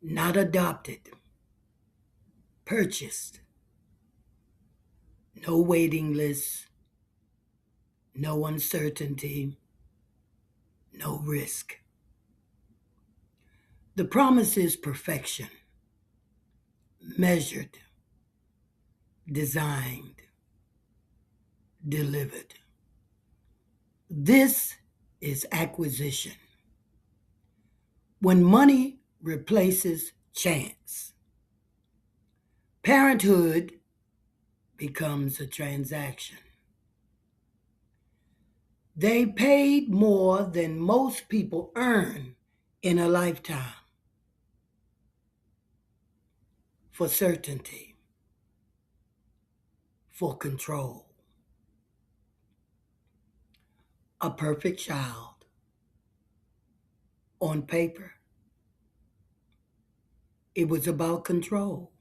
not adopted, purchased, no waiting lists, no uncertainty, no risk. The promise is perfection, measured, designed, delivered. This is acquisition. When money replaces chance, parenthood becomes a transaction. They paid more than most people earn in a lifetime for certainty, for control. A perfect child on paper. It was about control.